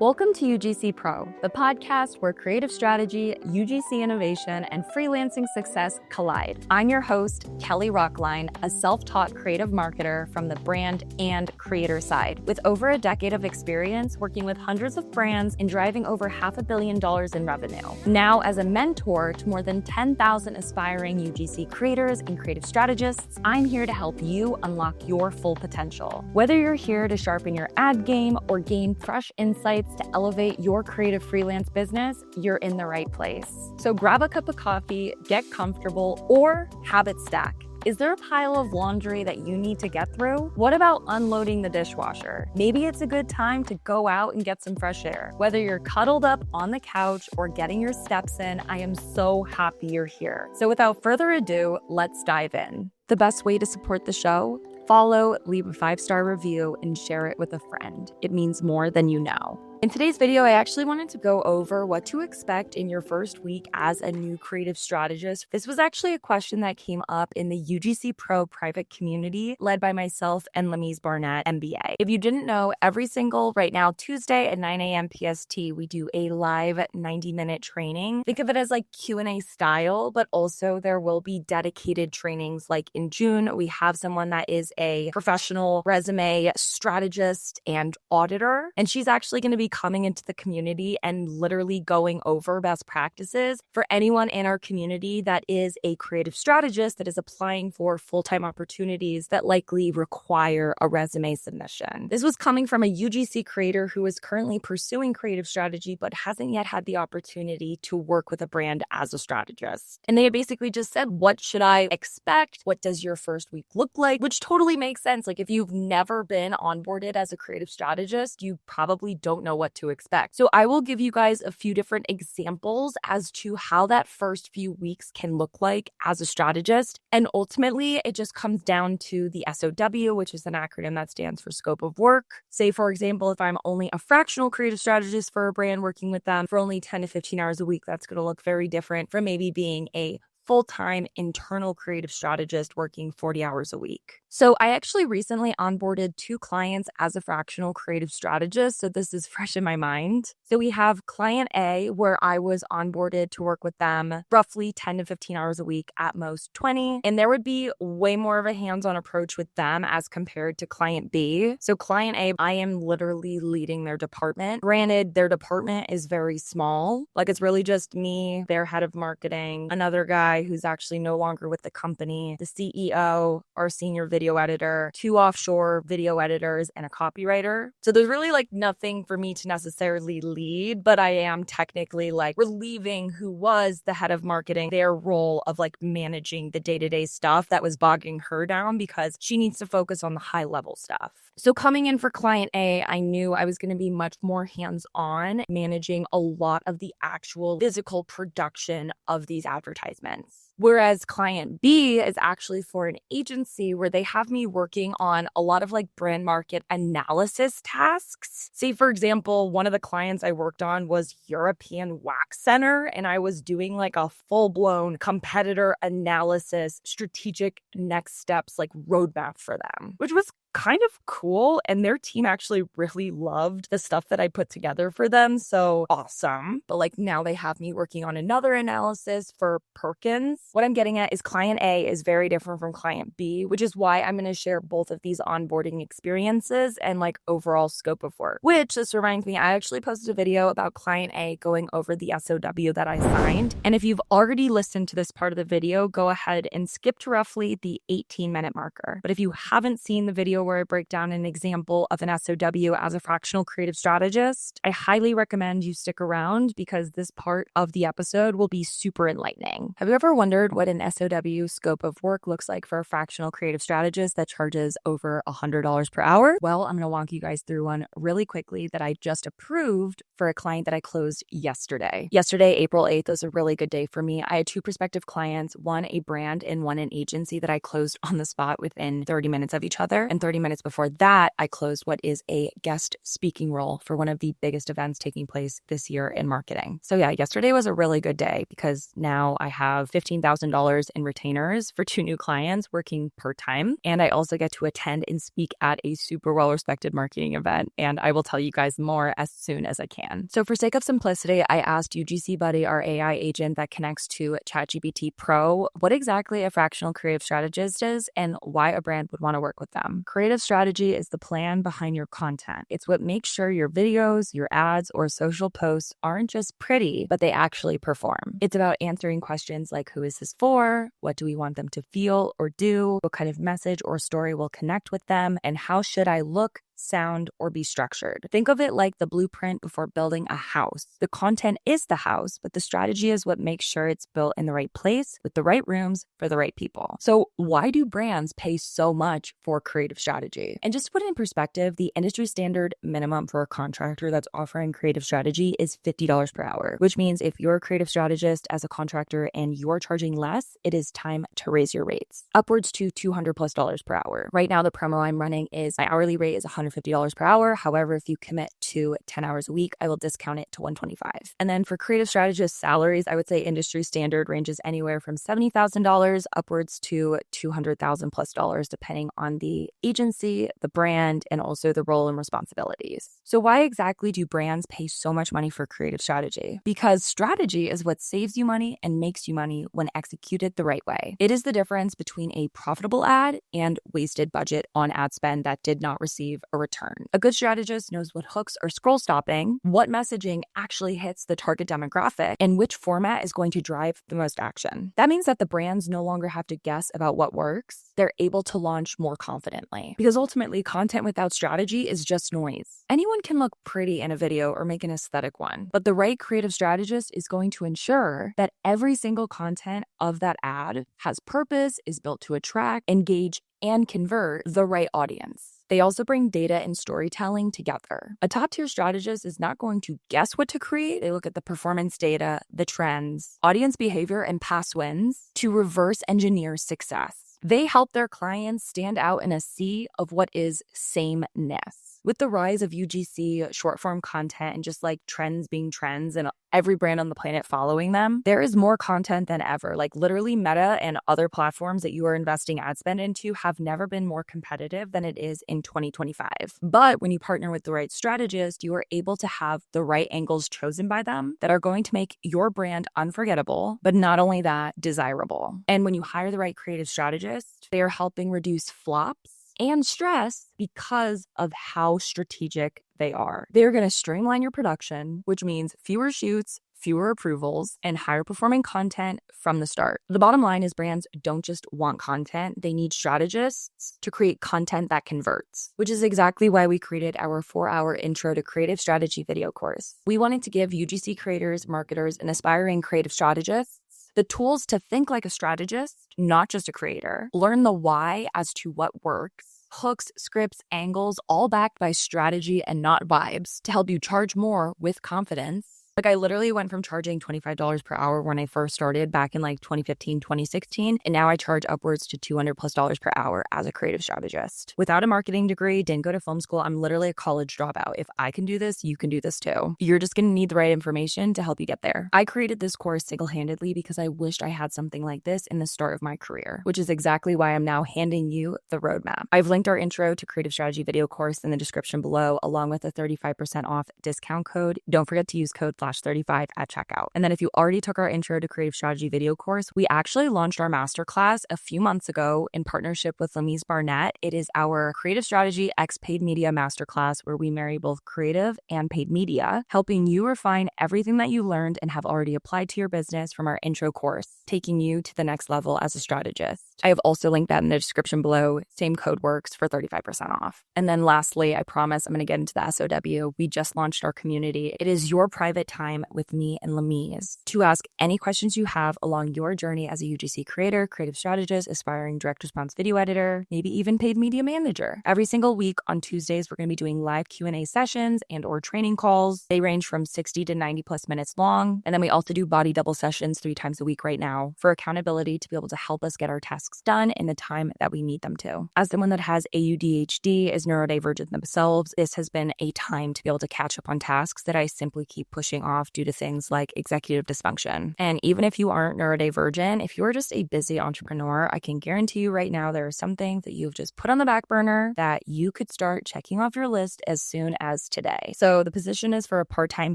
Welcome to UGC Pro, the podcast where creative strategy, UGC innovation, and freelancing success collide. I'm your host, Kelly Rockline, a self-taught creative marketer from the brand and creator side, with over a decade of experience working with hundreds of brands and driving over $500 million in revenue. Now, as a mentor to more than 10,000 aspiring UGC creators and creative strategists, I'm here to help you unlock your full potential. Whether you're here to sharpen your ad game or gain fresh insights to elevate your creative freelance business, you're in the right place. So grab a cup of coffee, get comfortable, or habit stack. Is there a pile of laundry that you need to get through? What about unloading the dishwasher? Maybe it's a good time to go out and get some fresh air. Whether you're cuddled up on the couch or getting your steps in, I am so happy you're here. So without further ado, let's dive in. The best way to support the show? Follow, leave a 5-star review, and share it with a friend. It means more than you know. In today's video, I actually wanted to go over what to expect in your first week as a new creative strategist. This was actually a question that came up in the UGC Pro private community led by myself and Lamise Barnett, MBA. If you didn't know, every single right now Tuesday at 9 a.m. PST, we do a live 90-minute training. Think of it as like Q&A style, but also there will be dedicated trainings. Like in June, we have someone that is a professional resume strategist and auditor, and she's actually going to be coming into the community and literally going over best practices for anyone in our community that is a creative strategist that is applying for full-time opportunities that likely require a resume submission. This was coming from a UGC creator who is currently pursuing creative strategy but hasn't yet had the opportunity to work with a brand as a strategist. And they had basically just said, what should I expect? What does your first week look like? Which totally makes sense. Like if you've never been onboarded as a creative strategist, you probably don't know what to expect. So I will give you guys a few different examples as to how that first few weeks can look like as a strategist. And ultimately, it just comes down to the SOW, which is an acronym that stands for scope of work. Say, for example, if I'm only a fractional creative strategist for a brand working with them for only 10 to 15 hours a week, that's going to look very different from maybe being a full-time internal creative strategist working 40 hours a week. So I actually recently onboarded 2 clients as a fractional creative strategist. So this is fresh in my mind. So we have client A, where I was onboarded to work with them roughly 10 to 15 hours a week, at most 20. And there would be way more of a hands-on approach with them as compared to client B. So client A, I am literally leading their department. Granted, their department is very small. Like it's really just me, their head of marketing, another guy who's actually no longer with the company, the CEO, our senior video editor, 2 offshore video editors, and a copywriter. So there's really like nothing for me to necessarily lead, but I am technically like relieving who was the head of marketing, their role of like managing the day-to-day stuff that was bogging her down because she needs to focus on the high level stuff. So coming in for client A, I knew I was going to be much more hands-on, managing a lot of the actual physical production of these advertisements. Whereas client B is actually for an agency where they have me working on a lot of like brand market analysis tasks. Say, for example, one of the clients I worked on was European Wax Center, and I was doing like a full-blown competitor analysis, strategic next steps, like roadmap for them, which was kind of cool. And their team actually really loved the stuff that I put together for them. So awesome. But like now they have me working on another analysis for Perkins. What I'm getting at is client A is very different from client B, which is why I'm going to share both of these onboarding experiences and like overall scope of work, which this reminds me, I actually posted a video about client A going over the SOW that I signed. And if you've already listened to this part of the video, go ahead and skip to roughly the 18-minute marker. But if you haven't seen the video where I break down an example of an SOW as a fractional creative strategist, I highly recommend you stick around because this part of the episode will be super enlightening. Have you ever wondered what an SOW scope of work looks like for a fractional creative strategist that charges over $100 per hour? Well, I'm going to walk you guys through one really quickly that I just approved for a client that I closed yesterday. Yesterday, April 8th, was a really good day for me. I had 2 prospective clients, one a brand and one an agency that I closed on the spot within 30 minutes of each other. And 30 minutes before that, I closed what is a guest speaking role for one of the biggest events taking place this year in marketing. So yeah, yesterday was a really good day because now I have 15 $15,000 in retainers for 2 new clients working part-time. And I also get to attend and speak at a super well-respected marketing event. And I will tell you guys more as soon as I can. So for sake of simplicity, I asked UGC Buddy, our AI agent that connects to ChatGPT Pro, what exactly a fractional creative strategist is and why a brand would want to work with them. Creative strategy is the plan behind your content. It's what makes sure your videos, your ads, or social posts aren't just pretty, but they actually perform. It's about answering questions like, who is this for? What do we want them to feel or do? What kind of message or story will connect with them? And how should I look, sound, or be structured? Think of it like the blueprint before building a house. The content is the house, but the strategy is what makes sure it's built in the right place with the right rooms for the right people. So why do brands pay so much for creative strategy? And just to put it in perspective, the industry standard minimum for a contractor that's offering creative strategy is $50 per hour, which means if you're a creative strategist as a contractor and you're charging less, it is time to raise your rates upwards to $200+ per hour. Right now, the promo I'm running is my hourly rate is $150 per hour. However, if you commit to 10 hours a week, I will discount it to $125. And then for creative strategist salaries, I would say industry standard ranges anywhere from $70,000 upwards to $200,000+ depending on the agency, the brand, and also the role and responsibilities. So why exactly do brands pay so much money for creative strategy? Because strategy is what saves you money and makes you money when executed the right way. It is the difference between a profitable ad and wasted budget on ad spend that did not receive a return. A good strategist knows what hooks are scroll stopping, what messaging actually hits the target demographic, and which format is going to drive the most action. That means that the brands no longer have to guess about what works. They're able to launch more confidently. Because ultimately, content without strategy is just noise. Anyone can look pretty in a video or make an aesthetic one, but the right creative strategist is going to ensure that every single content of that ad has purpose, is built to attract, engage, and convert the right audience. They also bring data and storytelling together. A top-tier strategist is not going to guess what to create. They look at the performance data, the trends, audience behavior, and past wins to reverse engineer success. They help their clients stand out in a sea of what is sameness. With the rise of UGC short form content and just like trends being trends and every brand on the planet following them, there is more content than ever. Like literally Meta and other platforms that you are investing ad spend into have never been more competitive than it is in 2025. But when you partner with the right strategist, you are able to have the right angles chosen by them that are going to make your brand unforgettable, but not only that, desirable. And when you hire the right creative strategist, they are helping reduce flops and stress because of how strategic they are. They're going to streamline your production, which means fewer shoots, fewer approvals, and higher performing content from the start. The bottom line is brands don't just want content, they need strategists to create content that converts, which is exactly why we created our 4-hour intro to creative strategy video course. We wanted to give UGC creators, marketers, and aspiring creative strategists the tools to think like a strategist, not just a creator. Learn the why as to what works. Hooks, scripts, angles, all backed by strategy and not vibes to help you charge more with confidence. Like I literally went from charging $25 per hour when I first started back in like 2015, 2016, and now I charge upwards to $200+ per hour as a creative strategist. Without a marketing degree, didn't go to film school, I'm literally a college dropout. If I can do this, you can do this too. You're just gonna need the right information to help you get there. I created this course single-handedly because I wished I had something like this in the start of my career, which is exactly why I'm now handing you the roadmap. I've linked our intro to creative strategy video course in the description below, along with a 35% off discount code. Don't forget to use code /35 at checkout. And then if you already took our intro to creative strategy video course, we actually launched our masterclass a few months ago in partnership with Lamise Barnett. It is our creative strategy X paid media masterclass where we marry both creative and paid media, helping you refine everything that you learned and have already applied to your business from our intro course, taking you to the next level as a strategist. I have also linked that in the description below. Same code works for 35% off. And then lastly, I promise I'm going to get into the SOW. We just launched our community. It is your private time with me and Lamise to ask any questions you have along your journey as a UGC creator, creative strategist, aspiring direct response video editor, maybe even paid media manager. Every single week on Tuesdays, we're going to be doing live Q&A sessions and or training calls. They range from 60 to 90+ minutes long. And then we also do body double sessions 3 times a week right now for accountability to be able to help us get our tasks done in the time that we need them to. As someone that has ADHD, is neurodivergent themselves, this has been a time to be able to catch up on tasks that I simply keep pushing falling off due to things like executive dysfunction. And even if you aren't neurodivergent, if you're just a busy entrepreneur, I can guarantee you right now there are some things that you've just put on the back burner that you could start checking off your list as soon as today. So the position is for a part-time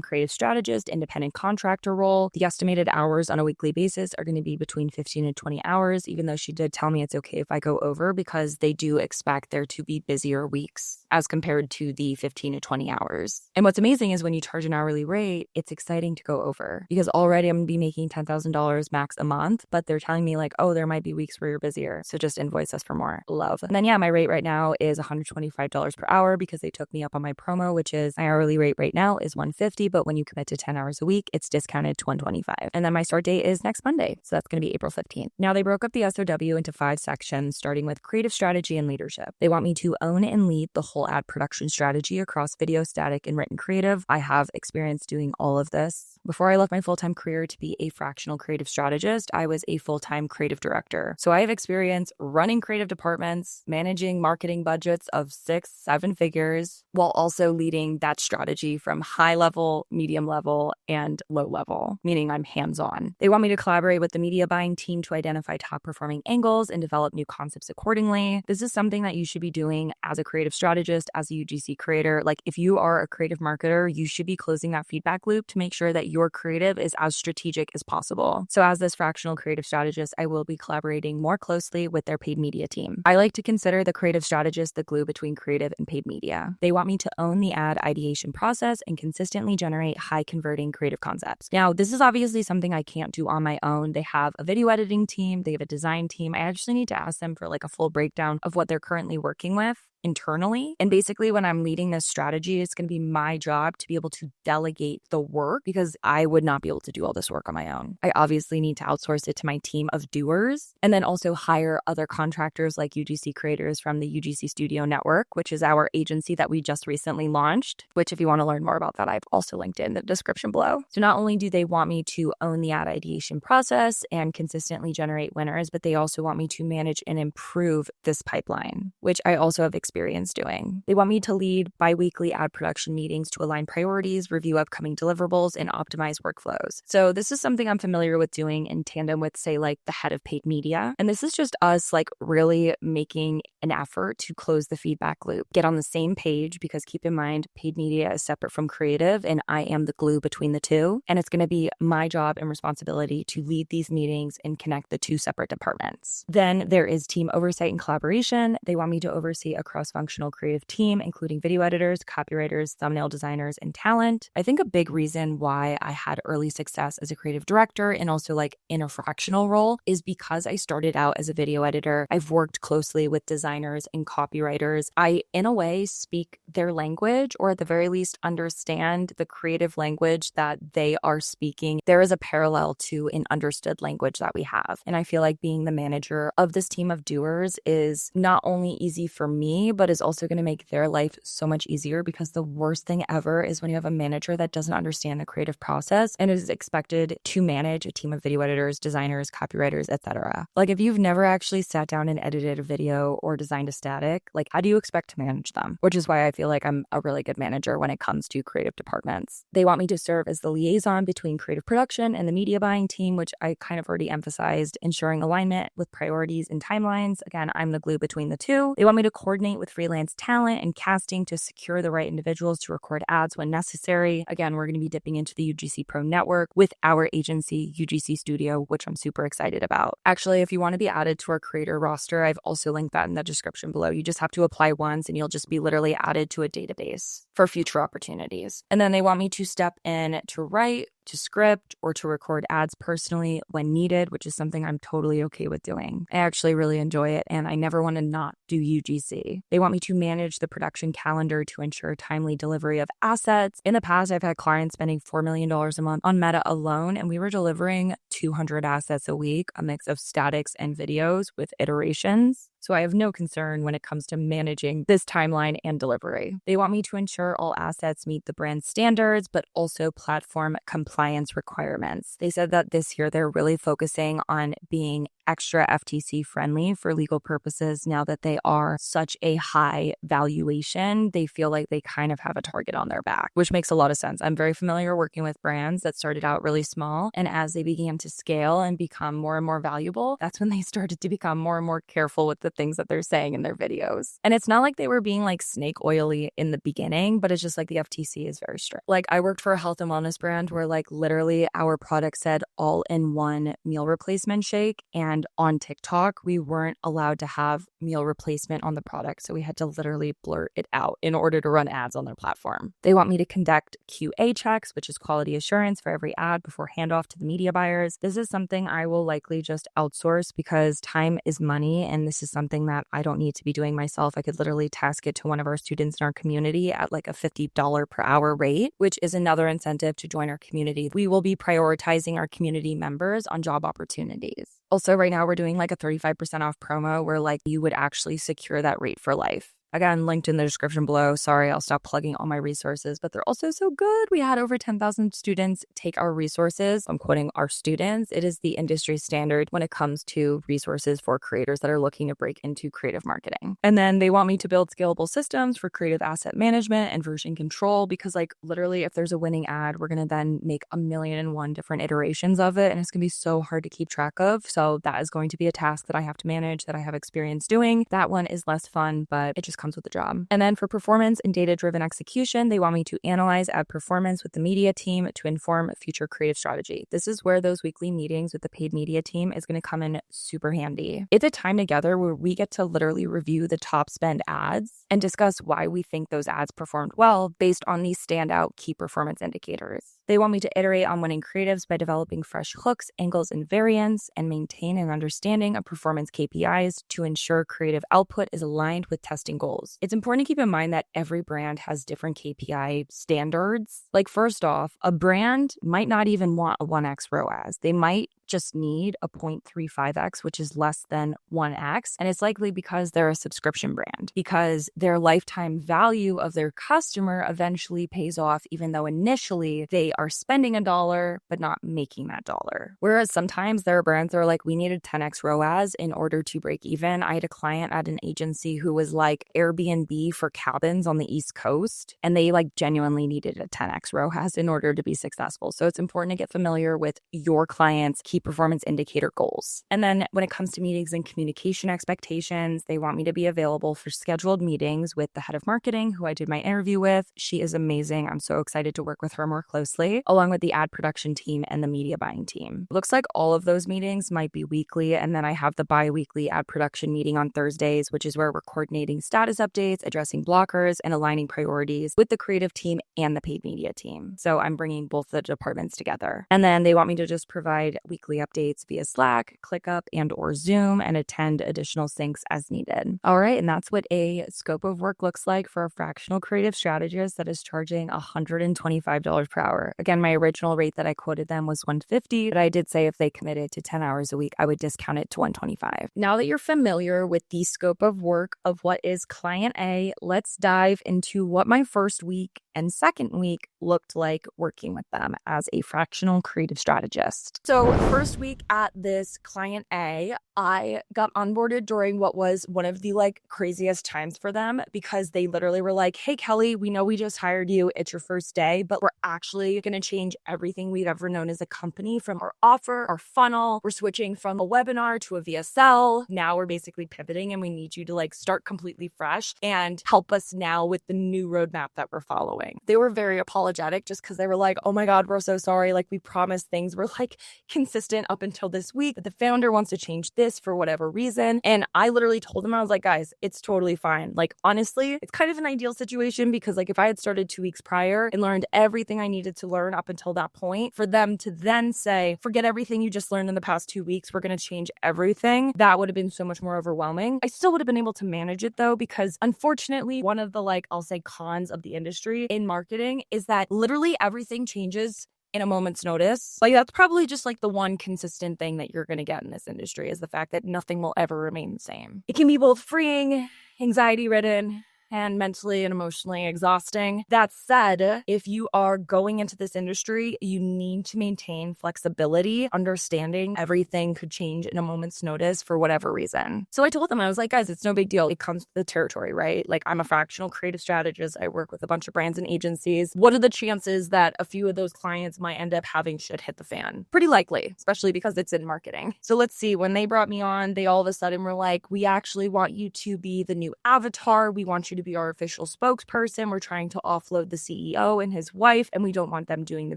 creative strategist, independent contractor role. The estimated hours on a weekly basis are going to be between 15 and 20 hours, even though she did tell me it's okay if I go over because they do expect there to be busier weeks as compared to the 15 to 20 hours. And what's amazing is when you charge an hourly rate, it's exciting to go over because already I'm going to be making $10,000 max a month, but they're telling me like, oh, there might be weeks where you're busier. So just invoice us for more. Love. And then yeah, my rate right now is $125 per hour because they took me up on my promo, which is my hourly rate right now is $150, but when you commit to 10 hours a week, it's discounted to $125. And then my start date is next Monday. So that's going to be April 15th. Now they broke up the SOW into 5 sections, starting with creative strategy and leadership. They want me to own and lead the whole ad production strategy across video, static, and written creative. I have experience doing all of this. Before I left my full-time career to be a fractional creative strategist, I was a full-time creative director. So I have experience running creative departments, managing marketing budgets of 6-7 figures, while also leading that strategy from high level, medium level, and low level, meaning I'm hands-on. They want me to collaborate with the media buying team to identify top performing angles and develop new concepts accordingly. This is something that you should be doing as a creative strategist, as a UGC creator. Like if you are a creative marketer, you should be closing that feedback loop to make sure that your creative is as strategic as possible. So as this fractional creative strategist, I will be collaborating more closely with their paid media team. I like to consider the creative strategist the glue between creative and paid media. They want me to own the ad ideation process and consistently generate high converting creative concepts. Now, this is obviously something I can't do on my own. They have a video editing team, they have a design team. I actually need to ask them for like a full breakdown of what they're currently working with internally. And basically when I'm leading this strategy, it's going to be my job to be able to delegate the work because I would not be able to do all this work on my own. I obviously need to outsource it to my team of doers and then also hire other contractors like UGC creators from the UGC Studio Network, which is our agency that we just recently launched, which if you want to learn more about that, I've also linked it in the description below. So not only do they want me to own the ad ideation process and consistently generate winners, but they also want me to manage and improve this pipeline, which I also have experience doing. They want me to lead bi-weekly ad production meetings to align priorities, review upcoming deliverables, and optimize workflows. So this is something I'm familiar with doing in tandem with, say, like the head of paid media. And this is just us like really making an effort to close the feedback loop, get on the same page, because keep in mind, paid media is separate from creative and I am the glue between the two. And it's going to be my job and responsibility to lead these meetings and connect the two separate departments. Then there is team oversight and collaboration. They want me to oversee a cross-functional creative team, including video editors, copywriters, thumbnail designers, and talent. I think a big reason why I had early success as a creative director and also like in a fractional role is because I started out as a video editor. I've worked closely with designers and copywriters. I, in a way, speak their language, or at the very least understand the creative language that they are speaking. There is a parallel to an understood language that we have. And I feel like being the manager of this team of doers is not only easy for me, but is also going to make their life so much easier, because the worst thing ever is when you have a manager that doesn't understand the creative process and is expected to manage a team of video editors, designers, copywriters, etc. Like if you've never actually sat down and edited a video or designed a static, like how do you expect to manage them? Which is why I feel like I'm a really good manager when it comes to creative departments. They want me to serve as the liaison between creative production and the media buying team, which I kind of already emphasized, ensuring alignment with priorities and timelines. Again, I'm the glue between the two. They want me to coordinate with freelance talent and casting to secure the right individuals to record ads when necessary. Again, we're going to be dipping into the UGC Pro network with our agency, UGC Studio, which I'm super excited about. Actually, if you want to be added to our creator roster, I've also linked that in the description below. You just have to apply once and you'll just be literally added to a database for future opportunities. And then they want me to step in to write, to script, or to record ads personally when needed, which is something I'm totally okay with doing. I actually really enjoy it and I never want to not do UGC. They want me to manage the production calendar to ensure timely delivery of assets. In the past, I've had clients spending $4 million a month on Meta alone, and we were delivering 200 assets a week, a mix of statics and videos with iterations. So I have no concern when it comes to managing this timeline and delivery. They want me to ensure all assets meet the brand standards, but also platform compliance requirements. They said that this year they're really focusing on being extra FTC friendly for legal purposes now that they are such a high valuation. They feel like they kind of have a target on their back, which makes a lot of sense. I'm very familiar working with brands that started out really small, and as they began to scale and become more and more valuable, that's when they started to become more and more careful with the things that they're saying in their videos. And it's not like they were being like snake oily in the beginning, but it's just like the FTC is very strict. Like I worked for a health and wellness brand where like literally our product said all-in-one meal replacement shake, and on TikTok we weren't allowed to have meal replacement on the product, so we had to literally blurt it out in order to run ads on their platform. They want me to conduct QA checks, which is quality assurance, for every ad before handoff to the media buyers. This is something I will likely just outsource because time is money, and this is something that I don't need to be doing myself. I could literally task it to one of our students in our community at like a $50 per hour rate, which is another incentive to join our community. We will be prioritizing our community members on job opportunities. Also, right now we're doing like a 35% off promo where like you would actually secure that rate for life. Again, linked in the description below. Sorry, I'll stop plugging all my resources, but they're also so good. We had over 10,000 students take our resources. I'm quoting our students. It is the industry standard when it comes to resources for creators that are looking to break into creative marketing. And then they want me to build scalable systems for creative asset management and version control, because like literally if there's a winning ad, we're going to then make 1,000,001 different iterations of it. And it's going to be so hard to keep track of. So that is going to be a task that I have to manage, that I have experience doing. That one is less fun, but it just comes with the job. And then for performance and data-driven execution, they want me to analyze ad performance with the media team to inform future creative strategy. This is where those weekly meetings with the paid media team is going to come in super handy. It's a time together where we get to literally review the top spend ads and discuss why we think those ads performed well based on these standout key performance indicators. They want me to iterate on winning creatives by developing fresh hooks, angles, and variants, and maintain an understanding of performance KPIs to ensure creative output is aligned with testing goals. It's important to keep in mind that every brand has different KPI standards. Like first off, a brand might not even want a 1x ROAS. They might just need a 0.35x, which is less than 1x. And it's likely because they're a subscription brand, because their lifetime value of their customer eventually pays off, even though initially they are spending $1, but not making that dollar. Whereas sometimes there are brands that are like, we needed 10x ROAS in order to break even. I had a client at an agency who was like Airbnb for cabins on the East Coast, and they like genuinely needed a 10x ROAS in order to be successful. So it's important to get familiar with your client's key performance indicator goals. And then when it comes to meetings and communication expectations, they want me to be available for scheduled meetings with the head of marketing, who I did my interview with. She is amazing. I'm so excited to work with her more closely, along with the ad production team and the media buying team. It looks like all of those meetings might be weekly. And then I have the bi-weekly ad production meeting on Thursdays, which is where we're coordinating status updates, addressing blockers, and aligning priorities with the creative team and the paid media team. So I'm bringing both the departments together. And then they want me to just provide weekly updates via Slack, ClickUp, and or Zoom, and attend additional syncs as needed. All right, and that's what a scope of work looks like for a fractional creative strategist that is charging $125 per hour. Again, my original rate that I quoted them was $150, but I did say if they committed to 10 hours a week, I would discount it to $125. Now that you're familiar with the scope of work of what is Client A, let's dive into what my first week and second week looked like working with them as a fractional creative strategist. So first week at this Client A, I got onboarded during what was one of the like craziest times for them, because they literally were like, hey, Kelly, we know we just hired you. It's your first day, but we're actually going to change everything we've ever known as a company, from our offer, our funnel. We're switching from a webinar to a VSL. Now we're basically pivoting, and we need you to like start completely fresh and help us now with the new roadmap that we're following. They were very apologetic just because they were like, oh my God, we're so sorry. Like we promised things were like consistent up until this week, but the founder wants to change this for whatever reason. And I literally told them, I was like, guys, it's totally fine. Like, honestly, it's kind of an ideal situation, because like if I had started 2 weeks prior and learned everything I needed to learn up until that point, for them to then say, forget everything you just learned in the past 2 weeks, we're going to change everything, that would have been so much more overwhelming. I still would have been able to manage it though, because unfortunately, one of the like, I'll say cons of the industry in marketing is that literally everything changes in a moment's notice. Like that's probably just like the one consistent thing that you're going to get in this industry, is the fact that nothing will ever remain the same. It can be both freeing, anxiety ridden, and mentally and emotionally exhausting. That said, if you are going into this industry, you need to maintain flexibility, understanding everything could change in a moment's notice for whatever reason. So I told them, I was like, guys, it's no big deal. It comes with the territory, right? Like, I'm a fractional creative strategist. I work with a bunch of brands and agencies. What are the chances that a few of those clients might end up having shit hit the fan? Pretty likely, especially because it's in marketing. So let's see, when they brought me on, they all of a sudden were like, we actually want you to be the new avatar. We want you to be our official spokesperson. We're trying to offload the CEO and his wife, and we don't want them doing the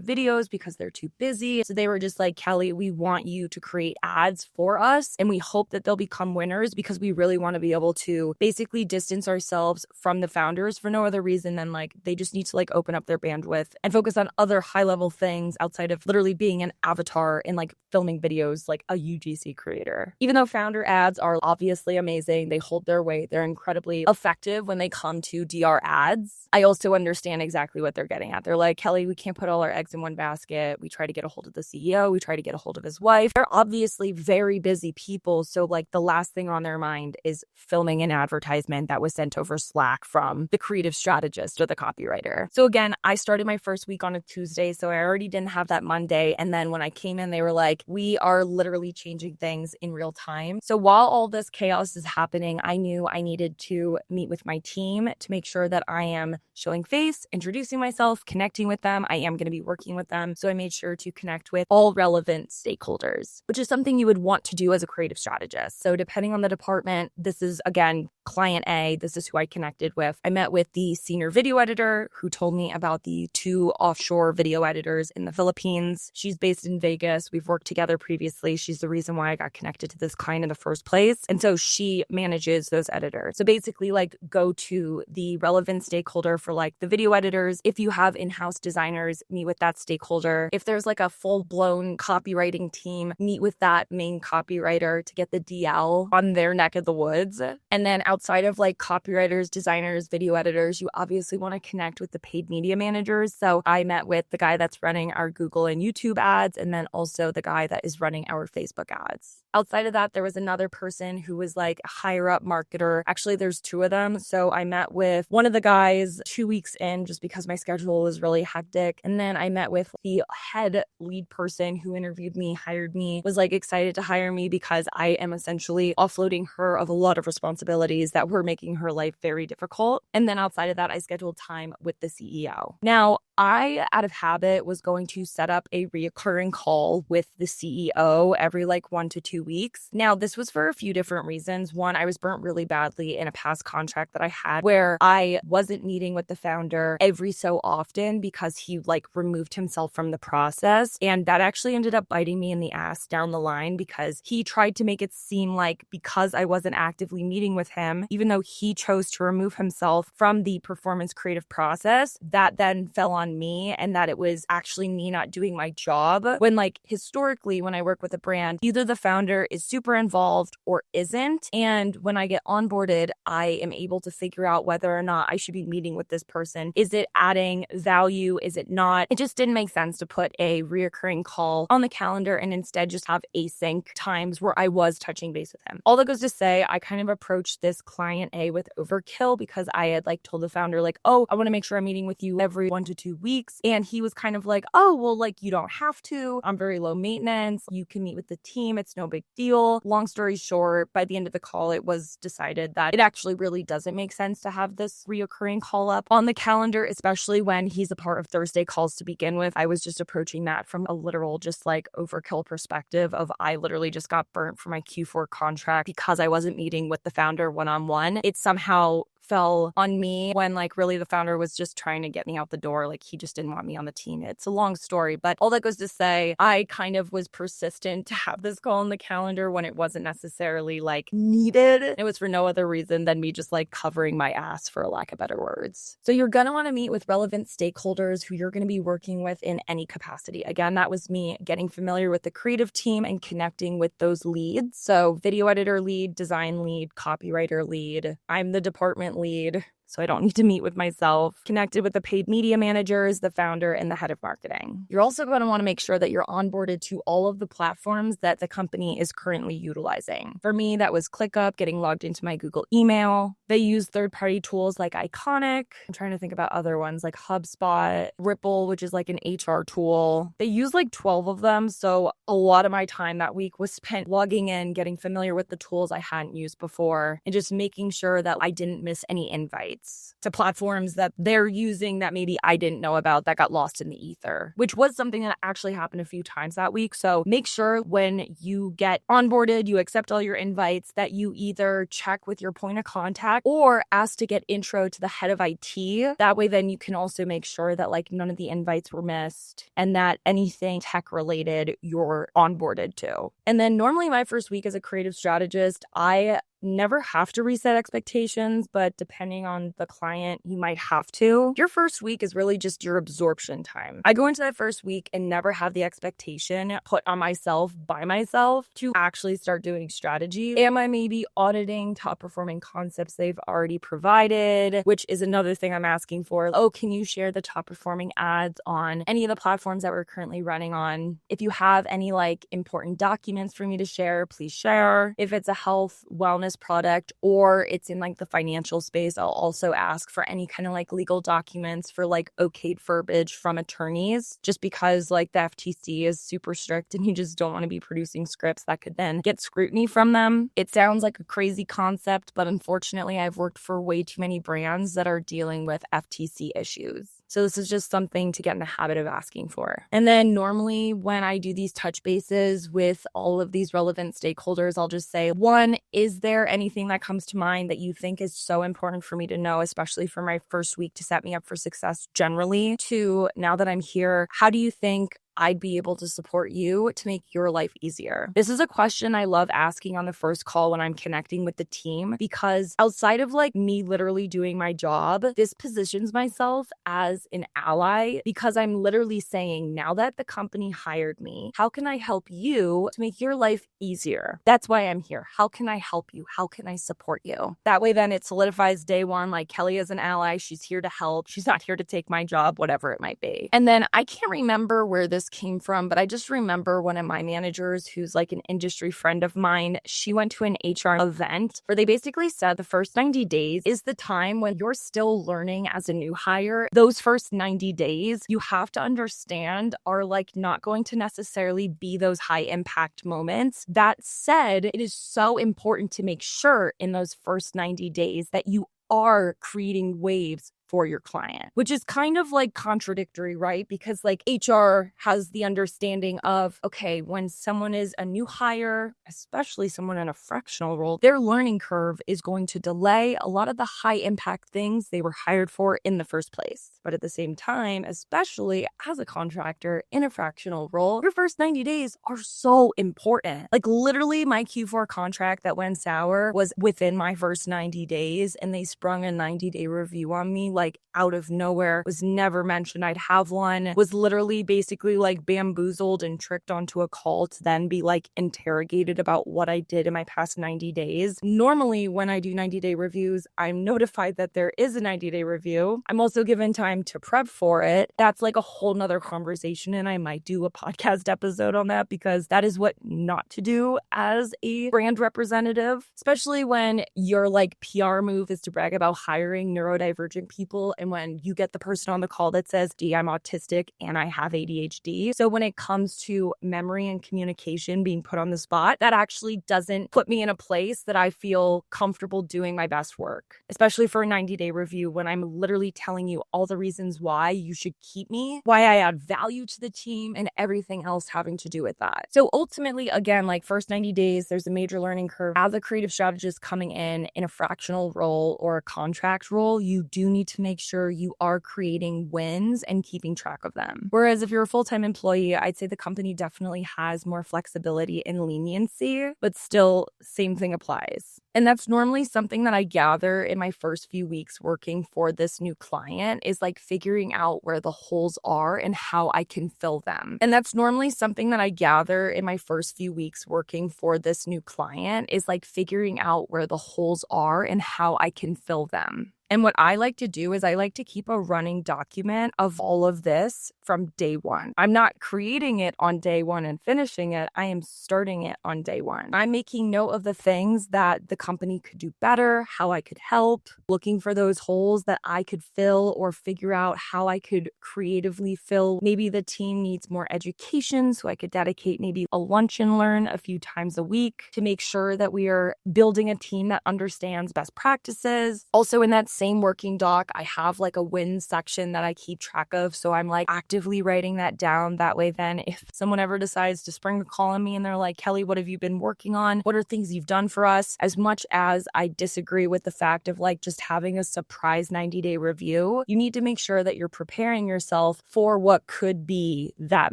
videos because they're too busy. So they were just like, Kelly, we want you to create ads for us, and we hope that they'll become winners because we really want to be able to basically distance ourselves from the founders for no other reason than like they just need to like open up their bandwidth and focus on other high level things outside of literally being an avatar and like filming videos like a UGC creator. Even though founder ads are obviously amazing, they hold their weight, they're incredibly effective when they come to DR ads, I also understand exactly what they're getting at. They're like, Kelly, we can't put all our eggs in one basket. We try to get a hold of the CEO, we try to get a hold of his wife. They're obviously very busy people. So like the last thing on their mind is filming an advertisement that was sent over Slack from the creative strategist or the copywriter. So again, I started my first week on a Tuesday, so I already didn't have that Monday. And then when I came in, they were like, we are literally changing things in real time. So while all this chaos is happening, I knew I needed to meet with my team to make sure that I am showing face, introducing myself, connecting with them. I am going to be working with them. So I made sure to connect with all relevant stakeholders, which is something you would want to do as a creative strategist. So depending on the department, this is again, client A, this is who I connected with. I met with the senior video editor who told me about the 2 offshore video editors in the Philippines. She's based in Vegas. We've worked together previously. She's the reason why I got connected to this client in the first place. And so she manages those editors. So basically like go to the relevant stakeholder for like the video editors. If you have in-house designers, meet with that stakeholder. If there's like a full-blown copywriting team, meet with that main copywriter to get the DL on their neck of the woods. And then outside of like copywriters, designers, video editors, you obviously want to connect with the paid media managers. So I met with the guy that's running our Google and YouTube ads, and then also the guy that is running our Facebook ads. Outside of that, there was another person who was like a higher up marketer. Actually, there's 2 of them. So I met with one of the guys 2 weeks in just because my schedule was really hectic. And then I met with the head lead person who interviewed me, hired me, was like excited to hire me because I am essentially offloading her of a lot of responsibilities that were making her life very difficult. And then outside of that, I scheduled time with the CEO. Now, I, out of habit, was going to set up a reoccurring call with the CEO every like 1 to 2 weeks. Now, this was for a few different reasons. One, I was burnt really badly in a past contract that I had where I wasn't meeting with the founder every so often because he like removed himself from the process. And that actually ended up biting me in the ass down the line because he tried to make it seem like because I wasn't actively meeting with him, even though he chose to remove himself from the performance creative process, that then fell on me and that it was actually me not doing my job. When like historically, when I work with a brand, either the founder is super involved or isn't. And when I get onboarded, I am able to figure out whether or not I should be meeting with this person. Is it adding value? Is it not? It just didn't make sense to put a reoccurring call on the calendar and instead just have async times where I was touching base with him. All that goes to say, I kind of approached this client A with overkill because I had like told the founder like, oh, I want to make sure I'm meeting with you every 1 to 2 weeks. And he was kind of like, oh, well, like you don't have to. I'm very low maintenance. You can meet with the team. It's no big deal. Long story short, by the end of the call, it was decided that it actually really doesn't make sense to have this reoccurring call up on the calendar, especially when he's a part of Thursday calls to begin with. I was just approaching that from a literal just like overkill perspective of I literally just got burnt for my Q4 contract because I wasn't meeting with the founder one-on-one. It somehow fell on me when like really the founder was just trying to get me out the door. Like he just didn't want me on the team. It's a long story, but all that goes to say, I kind of was persistent to have this call on the calendar when it wasn't necessarily like needed. It was for no other reason than me just like covering my ass, for lack of better words. So you're going to want to meet with relevant stakeholders who you're going to be working with in any capacity. Again, that was me getting familiar with the creative team and connecting with those leads. So video editor lead, design lead, copywriter lead. I'm the department lead. so I don't need to meet with myself. Connected with the paid media managers, the founder, and the head of marketing. You're also going to want to make sure that you're onboarded to all of the platforms that the company is currently utilizing. For me, that was ClickUp, getting logged into my Google email. They use third-party tools like Iconic. I'm trying to think about other ones like HubSpot, Ripple, which is like an HR tool. They use like 12 of them. So a lot of my time that week was spent logging in, getting familiar with the tools I hadn't used before, and just making sure that I didn't miss any invites to platforms that they're using that maybe I didn't know about that got lost in the ether, which was something that actually happened a few times that week. So make sure when you get onboarded, you accept all your invites, that you either check with your point of contact or ask to get intro to the head of IT. That way, then you can also make sure that like none of the invites were missed and that anything tech related you're onboarded to. And then normally my first week as a creative strategist, I never have to reset expectations, but depending on the client, you might have to. Your first week is really just your absorption time. I go into that first week and never have the expectation put on myself by myself to actually start doing strategy. Am I maybe auditing top performing concepts they've already provided, which is another thing I'm asking for. Oh, can you share the top performing ads on any of the platforms that we're currently running on? If you have any like important documents for me to share, please share. If it's a health, wellness product or it's in like the financial space, I'll also ask for any kind of like legal documents for like okayed verbiage from attorneys, just because like the FTC is super strict and you just don't want to be producing scripts that could then get scrutiny from them. It sounds like a crazy concept, but unfortunately I've worked for way too many brands that are dealing with FTC issues. So this is just something to get in the habit of asking for. And then normally when I do these touch bases with all of these relevant stakeholders, I'll just say, one, is there anything that comes to mind that you think is so important for me to know, especially for my first week to set me up for success generally? Two, now that I'm here, how do you think I'd be able to support you to make your life easier? This is a question I love asking on the first call when I'm connecting with the team, because outside of like me literally doing my job, this positions myself as an ally, because I'm literally saying, now that the company hired me, how can I help you to make your life easier? That's why I'm here. How can I help you? How can I support you? That way then it solidifies day one, like Kelly is an ally. She's here to help. She's not here to take my job, whatever it might be. And then I can't remember where this came from, but I just remember one of my managers who's like an industry friend of mine, she went to an HR event where they basically said the first 90 days is the time when you're still learning as a new hire. Those first 90 days, you have to understand, are like not going to necessarily be those high impact moments. That said, it is so important to make sure in those first 90 days that you are creating waves for your client, which is kind of like contradictory, right? Because like HR has the understanding of, okay, when someone is a new hire, especially someone in a fractional role, their learning curve is going to delay a lot of the high impact things they were hired for in the first place. But at the same time, especially as a contractor in a fractional role, your first 90 days are so important. Like literally my Q4 contract that went sour was within my first 90 days and they sprung a 90-day review on me like out of nowhere. Was never mentioned I'd have one. Was literally basically like bamboozled and tricked onto a call to then be like interrogated about what I did in my past 90 days. Normally when I do 90-day reviews, I'm notified that there is a 90-day review. I'm also given time to prep for it. That's like a whole nother conversation and I might do a podcast episode on that, because that is what not to do as a brand representative, especially when your like PR move is to brag about hiring neurodivergent people, and when you get the person on the call that says, D, I'm autistic and I have ADHD. So when it comes to memory and communication being put on the spot, that actually doesn't put me in a place that I feel comfortable doing my best work, especially for a 90-day review when I'm literally telling you all the reasons why you should keep me, why I add value to the team, and everything else having to do with that. So ultimately, again, like first 90 days, there's a major learning curve. As a creative strategist coming in a fractional role or a contract role, you do need to make sure you are creating wins and keeping track of them. Whereas if you're a full-time employee, I'd say the company definitely has more flexibility and leniency, but still same thing applies. And that's normally something that I gather in my first few weeks working for this new client is like figuring out where the holes are and how I can fill them. And that's normally something that I gather in my first few weeks working for this new client is like figuring out where the holes are and how I can fill them. And what I like to do is I like to keep a running document of all of this from day one. I'm not creating it on day one and finishing it. I am starting it on day one. I'm making note of the things that the company could do better, how I could help, looking for those holes that I could fill or figure out how I could creatively fill. Maybe the team needs more education, so I could dedicate maybe a lunch and learn a few times a week to make sure that we are building a team that understands best practices. Also in that same working doc, I have like a wins section that I keep track of. So I'm like actively writing that down. That way, then if someone ever decides to spring a call on me and they're like, Kelly, what have you been working on? What are things you've done for us? As much as I disagree with the fact of like just having a surprise 90-day review, you need to make sure that you're preparing yourself for what could be that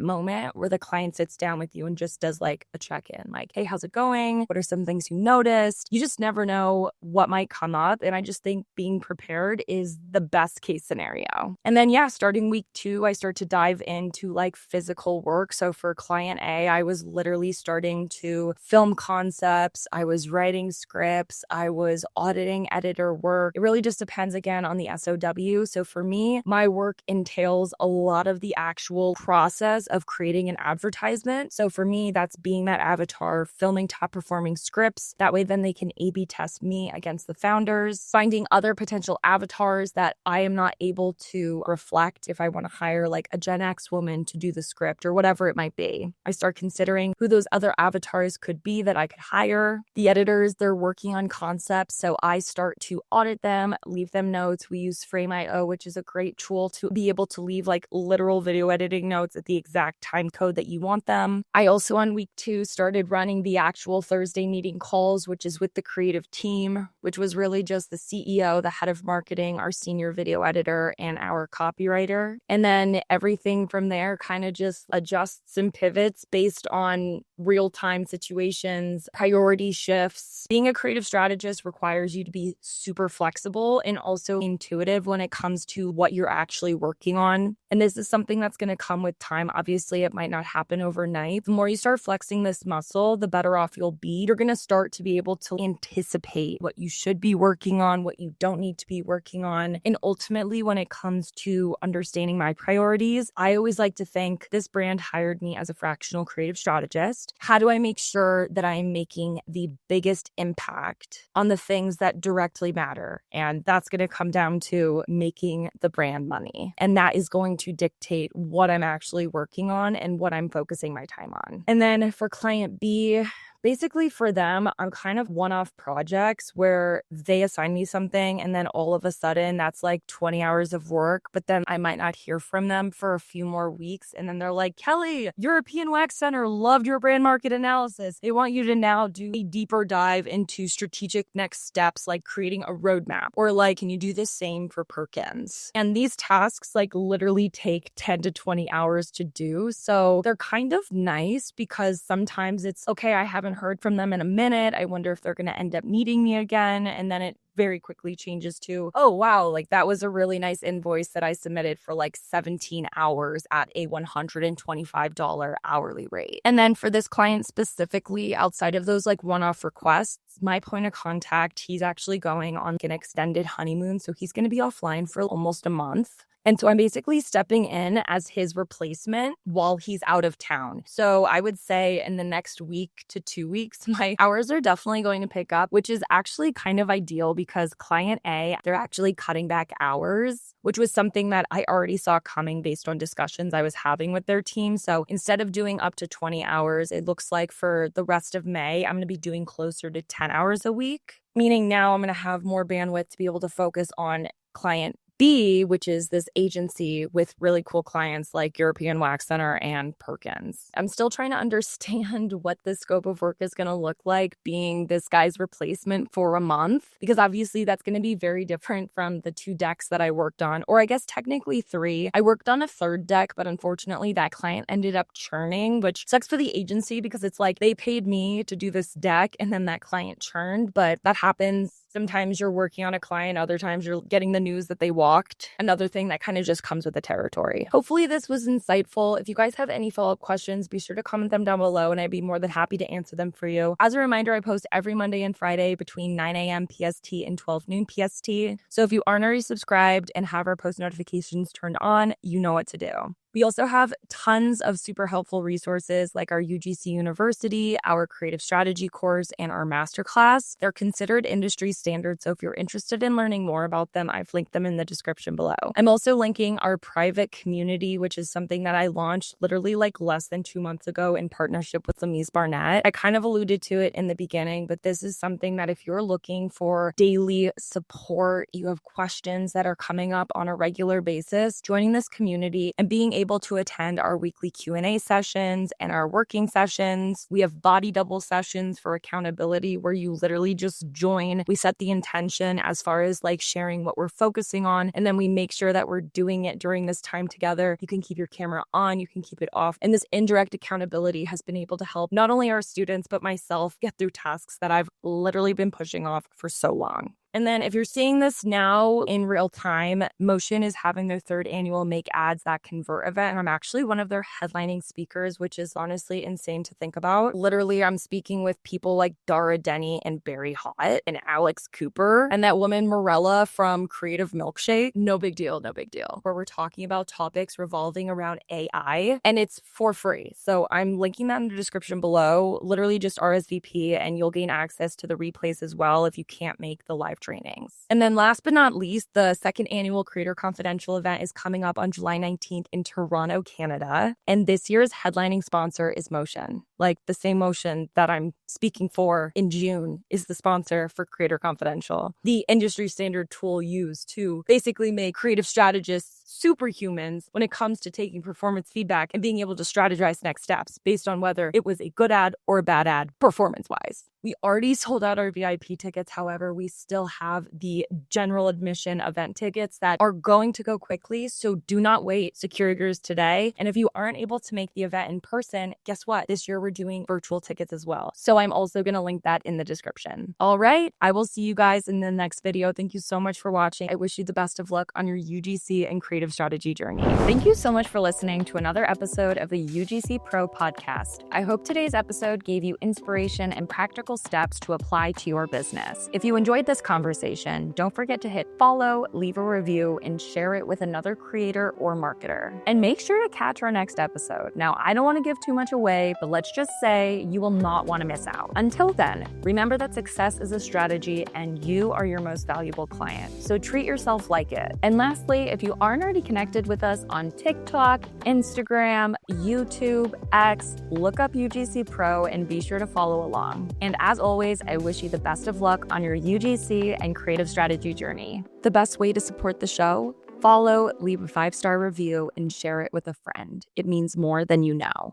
moment where the client sits down with you and just does like a check-in, like, hey, how's it going? What are some things you noticed? You just never know what might come up. And I just think being prepared is the best case scenario. And then, starting week 2, I start to dive into like physical work. So for client A, I was literally starting to film concepts. I was writing scripts. I was auditing editor work. It really just depends again on the SOW. So for me, my work entails a lot of the actual process of creating an advertisement. So for me, that's being that avatar, filming top performing scripts. That way, then they can A/B test me against the founders, finding other potential avatars that I am not able to reflect if I want to hire like a Gen X woman to do the script or whatever it might be. I start considering who those other avatars could be that I could hire. The editors, they're working on concepts, so I start to audit them, leave them notes. We use Frame.io, which is a great tool to be able to leave like literal video editing notes at the exact time code that you want them. I also on week 2 started running the actual Thursday meeting calls, which is with the creative team, which was really just the CEO, the head of marketing, our senior video editor, and our copywriter. And then everything from there kind of just adjusts and pivots based on real-time situations, priority shifts. Being a creative strategist requires you to be super flexible and also intuitive when it comes to what you're actually working on. And this is something that's going to come with time. Obviously, it might not happen overnight. The more you start flexing this muscle, the better off you'll be. You're going to start to be able to anticipate what you should be working on, what you don't need to be working on. And ultimately, when it comes to understanding my priorities, I always like to think this brand hired me as a fractional creative strategist. How do I make sure that I'm making the biggest impact on the things that directly matter? And that's going to come down to making the brand money. And that is going to dictate what I'm actually working on and what I'm focusing my time on. And then for client B, basically for them, I'm kind of one-off projects where they assign me something and then all of a sudden that's like 20 hours of work, but then I might not hear from them for a few more weeks. And then they're like, Kelly, European Wax Center loved your brand market analysis. They want you to now do a deeper dive into strategic next steps, like creating a roadmap, or like, can you do the same for Perkins? And these tasks like literally take 10 to 20 hours to do. So they're kind of nice because sometimes it's, okay, I haven't heard from them in a minute. I wonder if they're going to end up needing me again. And then it very quickly changes to, oh, wow, like that was a really nice invoice that I submitted for like 17 hours at a $125 hourly rate. And then for this client specifically, outside of those like one-off requests, my point of contact, he's actually going on an extended honeymoon. So he's going to be offline for almost a month. And so I'm basically stepping in as his replacement while he's out of town. So I would say in the next week to 2 weeks, my hours are definitely going to pick up, which is actually kind of ideal because client A, they're actually cutting back hours, which was something that I already saw coming based on discussions I was having with their team. So instead of doing up to 20 hours, it looks like for the rest of May, I'm going to be doing closer to 10 hours a week, meaning now I'm going to have more bandwidth to be able to focus on client B, which is this agency with really cool clients like European Wax Center and Perkins. I'm still trying to understand what the scope of work is going to look like being this guy's replacement for a month, because obviously that's going to be very different from the 2 decks that I worked on, or I guess technically 3. I worked on a 3rd deck, but unfortunately that client ended up churning, which sucks for the agency because it's like they paid me to do this deck and then that client churned, but that happens. Sometimes you're working on a client, other times you're getting the news that they walked. Another thing that kind of just comes with the territory. Hopefully this was insightful. If you guys have any follow-up questions, be sure to comment them down below and I'd be more than happy to answer them for you. As a reminder, I post every Monday and Friday between 9 a.m. PST and 12 noon PST. So if you aren't already subscribed and have our post notifications turned on, you know what to do. We also have tons of super helpful resources like our UGC University, our creative strategy course, and our masterclass. They're considered industry standard, so if you're interested in learning more about them, I've linked them in the description below. I'm also linking our private community, which is something that I launched literally like less than 2 months ago in partnership with Lamise Barnett. I kind of alluded to it in the beginning, but this is something that if you're looking for daily support, you have questions that are coming up on a regular basis, joining this community and being able to attend our weekly Q&A sessions and our working sessions. We have body double sessions for accountability where you literally just join. We set the intention as far as like sharing what we're focusing on, and then we make sure that we're doing it during this time together. You can keep your camera on, you can keep it off. And this indirect accountability has been able to help not only our students, but myself get through tasks that I've literally been pushing off for so long. And then if you're seeing this now in real time, Motion is having their 3rd annual Make Ads That Convert event. And I'm actually one of their headlining speakers, which is honestly insane to think about. Literally, I'm speaking with people like Dara Denny and Barry Hott and Alex Cooper and that woman Morella from Creative Milkshake. No big deal, no big deal. Where we're talking about topics revolving around AI and it's for free. So I'm linking that in the description below. Literally just RSVP and you'll gain access to the replays as well if you can't make the live trainings. And then last but not least, the 2nd annual Creator Confidential event is coming up on July 19th in Toronto, Canada. And this year's headlining sponsor is Motion. Like the same Motion that I'm speaking for in June is the sponsor for Creator Confidential, the industry standard tool used to basically make creative strategists superhumans when it comes to taking performance feedback and being able to strategize next steps based on whether it was a good ad or a bad ad performance-wise. We already sold out our VIP tickets. However, we still have the general admission event tickets that are going to go quickly. So do not wait. Secure yours today. And if you aren't able to make the event in person, guess what? This year we're doing virtual tickets as well. So I'm also going to link that in the description. All right. I will see you guys in the next video. Thank you so much for watching. I wish you the best of luck on your UGC and creative strategy journey. Thank you so much for listening to another episode of the UGC Pro podcast. I hope today's episode gave you inspiration and practical steps to apply to your business. If you enjoyed this conversation, don't forget to hit follow, leave a review, and share it with another creator or marketer. And make sure to catch our next episode. Now, I don't want to give too much away, but let's just say you will not want to miss out. Until then, remember that success is a strategy and you are your most valuable client. So treat yourself like it. And lastly, if you aren't already connected with us on TikTok, Instagram, YouTube, X, look up UGC Pro and be sure to follow along. And as always, I wish you the best of luck on your UGC and creative strategy journey. The best way to support the show? Follow, leave a 5-star review, and share it with a friend. It means more than you know.